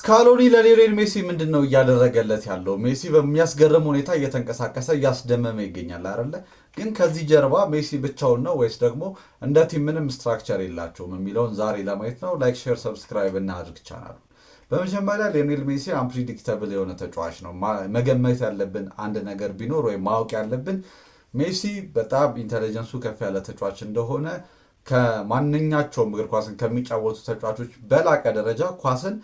ስካሎኒ ለሊዮኔል ሜሲ ምንድነው እያደረገለት ያለው? ሜሲ በሚያስገርም ሁኔታ እየተንቀሳቀሰ እያስደመመ ይገኛል አይደለ? ግን ከዚህ ጀርባ ሜሲ ብቻውን ነው ወይስ ደግሞ እንደ ቲም ምንም ስትራክቸር የላቸውም የሚለውን ዛሬ ለማየት ነው። ላይክ፣ ሼር፣ ሰብስክራይብ እናድርግ ቻናሉ። በመጀመሪያ ሊዮኔል ሜሲ አንፕሪዲክተብል የሆነ ተጫዋች ነው። መገመት ያለብን አንድ ነገር ቢኖር ወይም ማወቅ ያለብን ሜሲ በጣም ኢንቴሊጀንሱ ከፍ ያለ ተጫዋች እንደሆነ ከማንኛቸውም እግር ኳስን ከሚጫወቱ ተጫዋቾች በላቀ ደረጃ ኳስን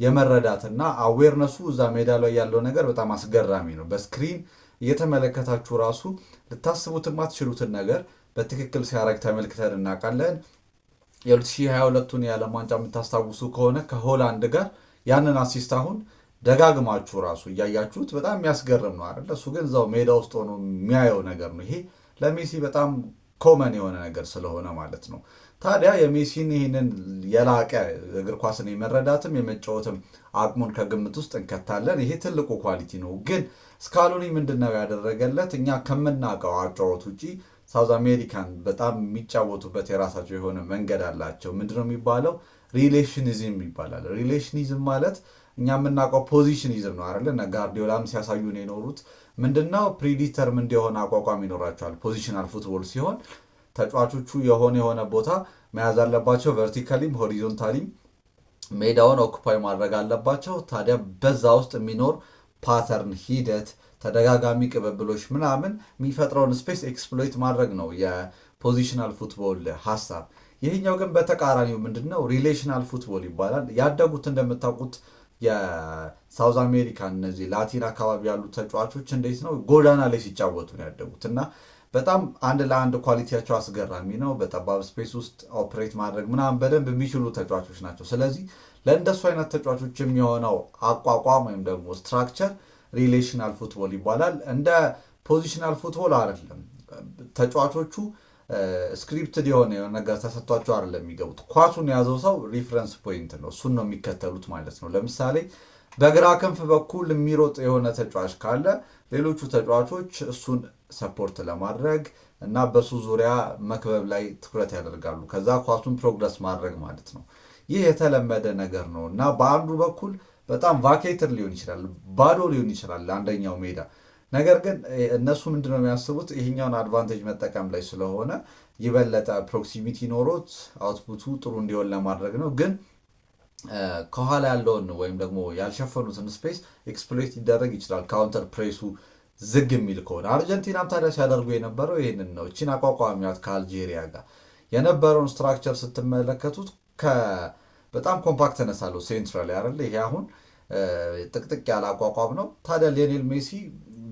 የመረዳትና አዌርነሱ እዛ ሜዳ ላይ ያለው ነገር በጣም አስገራሚ ነው። በስክሪን እየተመለከታችሁ ራሱ ልታስቡት የማትችሉትን ነገር በትክክል ሲያደርግ ተመልክተን እናውቃለን። የ2022ቱን የዓለም ዋንጫ የምታስታውሱ ከሆነ ከሆላንድ ጋር ያንን አሲስት አሁን ደጋግማችሁ ራሱ እያያችሁት በጣም የሚያስገርም ነው አይደለ? እሱ ግን እዛው ሜዳ ውስጥ ሆኖ የሚያየው ነገር ነው። ይሄ ለሜሲ በጣም ኮመን የሆነ ነገር ስለሆነ ማለት ነው። ታዲያ የሜሲን ይህንን የላቀ እግር ኳስን የመረዳትም የመጫወትም አቅሙን ከግምት ውስጥ እንከታለን። ይሄ ትልቁ ኳሊቲ ነው። ግን ስካሎኒ ምንድን ነው ያደረገለት? እኛ ከምናውቀው አጫወት ውጪ ሳውዝ አሜሪካን በጣም የሚጫወቱበት የራሳቸው የሆነ መንገድ አላቸው። ምንድነው የሚባለው? ሪሌሽኒዝም ይባላል። ሪሌሽኒዝም ማለት እኛ የምናውቀው ፖዚሽኒዝም ነው አይደለ? እነ ጋርዲዮላም ሲያሳዩን የኖሩት ምንድነው? ፕሪዲተርምንድ የሆነ አቋቋም ይኖራቸዋል። ፖዚሽናል ፉትቦል ሲሆን ተጫዋቾቹ የሆነ ቦታ መያዝ አለባቸው። ቨርቲካሊም ሆሪዞንታሊም ሜዳውን ኦኩፓይ ማድረግ አለባቸው። ታዲያ በዛ ውስጥ የሚኖር ፓተርን፣ ሂደት፣ ተደጋጋሚ ቅብብሎች ምናምን የሚፈጥረውን ስፔስ ኤክስፕሎይት ማድረግ ነው የፖዚሽናል ፉትቦል ሀሳብ። ይህኛው ግን በተቃራኒው ምንድን ነው? ሪሌሽናል ፉትቦል ይባላል። ያደጉት እንደምታውቁት የሳውዝ አሜሪካን እነዚህ ላቲን አካባቢ ያሉ ተጫዋቾች እንዴት ነው ጎዳና ላይ ሲጫወቱ ነው ያደጉት እና በጣም አንድ ለአንድ ኳሊቲያቸው አስገራሚ ነው። በጠባብ ስፔስ ውስጥ ኦፕሬት ማድረግ ምናምን በደንብ የሚችሉ ተጫዋቾች ናቸው። ስለዚህ ለእንደሱ አይነት ተጫዋቾች የሚሆነው አቋቋም ወይም ደግሞ ስትራክቸር ሪሌሽናል ፉትቦል ይባላል። እንደ ፖዚሽናል ፉትቦል አይደለም። ተጫዋቾቹ ስክሪፕትድ የሆነ ነገር ተሰጥቷቸው አይደለም የሚገቡት። ኳሱን የያዘው ሰው ሪፍረንስ ፖይንት ነው፣ እሱን ነው የሚከተሉት ማለት ነው። ለምሳሌ በግራ ክንፍ በኩል የሚሮጥ የሆነ ተጫዋች ካለ ሌሎቹ ተጫዋቾች እሱን ሰፖርት ለማድረግ እና በሱ ዙሪያ መክበብ ላይ ትኩረት ያደርጋሉ። ከዛ ኳሱን ፕሮግረስ ማድረግ ማለት ነው። ይህ የተለመደ ነገር ነው እና በአንዱ በኩል በጣም ቫኬትር ሊሆን ይችላል፣ ባዶ ሊሆን ይችላል አንደኛው ሜዳ። ነገር ግን እነሱ ምንድነው የሚያስቡት? ይሄኛውን አድቫንቴጅ መጠቀም ላይ ስለሆነ የበለጠ ፕሮክሲሚቲ ኖሮት አውትፑቱ ጥሩ እንዲሆን ለማድረግ ነው። ግን ከኋላ ያለውን ወይም ደግሞ ያልሸፈኑትን ስፔስ ኤክስፕሎይት ሊደረግ ይችላል ካውንተር ፕሬሱ ዝግ የሚል ከሆነ። አርጀንቲናም ታዲያ ሲያደርጉ የነበረው ይህንን ነው። እቺን አቋቋሚያት ከአልጄሪያ ጋር የነበረውን ስትራክቸር ስትመለከቱት በጣም ኮምፓክት ነሳለው ሴንትራል ያለ ይሄ አሁን ጥቅጥቅ ያለ አቋቋም ነው። ታዲያ ሊዮኔል ሜሲ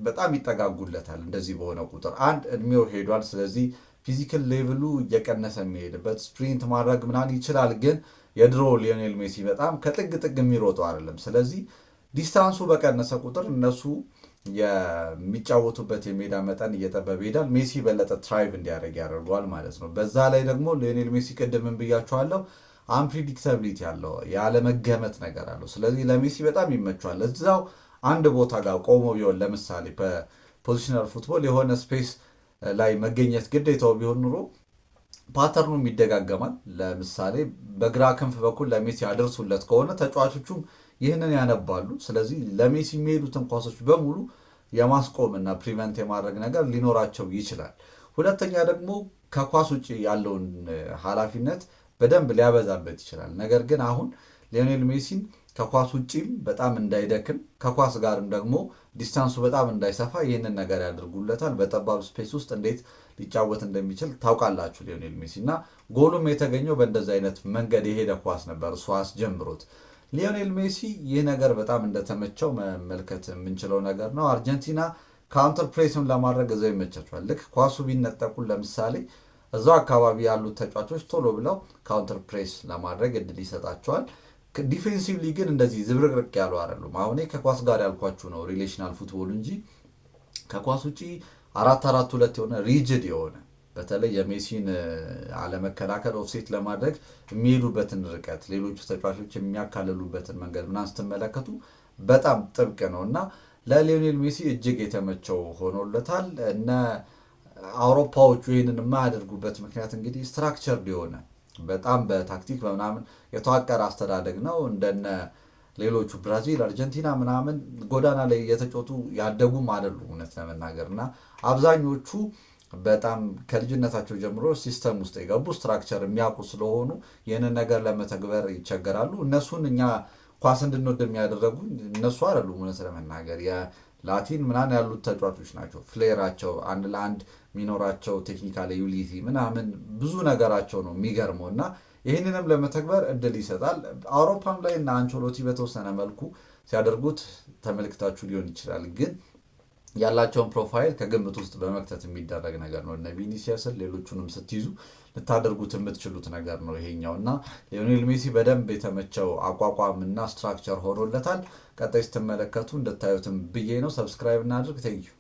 በጣም ይጠጋጉለታል። እንደዚህ በሆነ ቁጥር አንድ እድሜው ሄዷል። ስለዚህ ፊዚካል ሌቭሉ እየቀነሰ የሚሄድበት ስፕሪንት ማድረግ ምናምን ይችላል። ግን የድሮ ሊዮኔል ሜሲ በጣም ከጥግ ጥግ የሚሮጠው አይደለም። ስለዚህ ዲስታንሱ በቀነሰ ቁጥር እነሱ የሚጫወቱበት የሜዳ መጠን እየጠበበ ይሄዳል። ሜሲ በለጠ ትራይቭ እንዲያደርግ ያደርገዋል ማለት ነው። በዛ ላይ ደግሞ ሊዮኔል ሜሲ ቅድምን ብያቸዋለሁ፣ አንፕሪዲክታብሊቲ ያለው ያለመገመት ነገር አለው። ስለዚህ ለሜሲ በጣም ይመቸዋል። እዛው አንድ ቦታ ጋር ቆሞ ቢሆን ለምሳሌ በፖዚሽናል ፉትቦል የሆነ ስፔስ ላይ መገኘት ግዴታው ቢሆን ኑሮ ፓተርኑም ይደጋገማል። ለምሳሌ በግራ ክንፍ በኩል ለሜሲ ያደርሱለት ከሆነ ተጫዋቾቹም ይህንን ያነባሉ። ስለዚህ ለሜሲ የሚሄዱትን ኳሶች በሙሉ የማስቆም እና ፕሪቨንት የማድረግ ነገር ሊኖራቸው ይችላል። ሁለተኛ ደግሞ ከኳስ ውጭ ያለውን ኃላፊነት በደንብ ሊያበዛበት ይችላል። ነገር ግን አሁን ሊዮኔል ሜሲን ከኳስ ውጭም በጣም እንዳይደክም ከኳስ ጋርም ደግሞ ዲስታንሱ በጣም እንዳይሰፋ ይህንን ነገር ያደርጉለታል። በጠባብ ስፔስ ውስጥ እንዴት ሊጫወት እንደሚችል ታውቃላችሁ ሊዮኔል ሜሲ እና ጎሉም የተገኘው በእንደዚህ አይነት መንገድ የሄደ ኳስ ነበር እሱ አስጀምሮት። ሊዮኔል ሜሲ ይህ ነገር በጣም እንደተመቸው መመልከት የምንችለው ነገር ነው። አርጀንቲና ካውንተር ፕሬስም ለማድረግ እዛው ይመቻቸዋል። ልክ ኳሱ ቢነጠቁን ለምሳሌ እዛው አካባቢ ያሉት ተጫዋቾች ቶሎ ብለው ካውንተር ፕሬስ ለማድረግ እድል ይሰጣቸዋል። ዲፌንሲቭሊ ግን እንደዚህ ዝብርቅርቅ ያሉ አይደሉም። አሁን ከኳስ ጋር ያልኳችሁ ነው ሪሌሽናል ፉትቦል እንጂ ከኳስ ውጪ 4-4-2 የሆነ ሪጅድ የሆነ በተለይ የሜሲን አለመከላከል ኦፍሴት ለማድረግ የሚሄዱበትን ርቀት ሌሎቹ ተጫዋቾች የሚያካልሉበትን መንገድ ምናምን ስትመለከቱ በጣም ጥብቅ ነው እና ለሊዮኔል ሜሲ እጅግ የተመቸው ሆኖለታል። እነ አውሮፓዎቹ ይህንን የማያደርጉበት ምክንያት እንግዲህ ስትራክቸርድ የሆነ በጣም በታክቲክ በምናምን የተዋቀረ አስተዳደግ ነው። እንደነ ሌሎቹ ብራዚል፣ አርጀንቲና ምናምን ጎዳና ላይ የተጫወቱ ያደጉም አይደሉም እውነት ለመናገር እና አብዛኞቹ በጣም ከልጅነታቸው ጀምሮ ሲስተም ውስጥ የገቡ ስትራክቸር የሚያውቁ ስለሆኑ ይህንን ነገር ለመተግበር ይቸገራሉ። እነሱን እኛ ኳስ እንድንወድ የሚያደረጉ እነሱ አይደሉም እውነት ለመናገር የላቲን ምናምን ያሉት ተጫዋቾች ናቸው። ፍሌራቸው አንድ ለአንድ የሚኖራቸው ቴክኒካል ዩሊቲ ምናምን ብዙ ነገራቸው ነው የሚገርመው እና ይህንንም ለመተግበር እድል ይሰጣል። አውሮፓም ላይ እና አንቸሎቲ በተወሰነ መልኩ ሲያደርጉት ተመልክታችሁ ሊሆን ይችላል ግን ያላቸውን ፕሮፋይል ከግምት ውስጥ በመክተት የሚደረግ ነገር ነው። እነ ቪኒሲየስን ሌሎቹንም ስትይዙ ልታደርጉት የምትችሉት ነገር ነው ይሄኛው እና ሊዮኔል ሜሲ በደንብ የተመቸው አቋቋም እና ስትራክቸር ሆኖለታል። ቀጣይ ስትመለከቱ እንድታዩትም ብዬ ነው። ሰብስክራይብ እናድርግ። ቴንኪዩ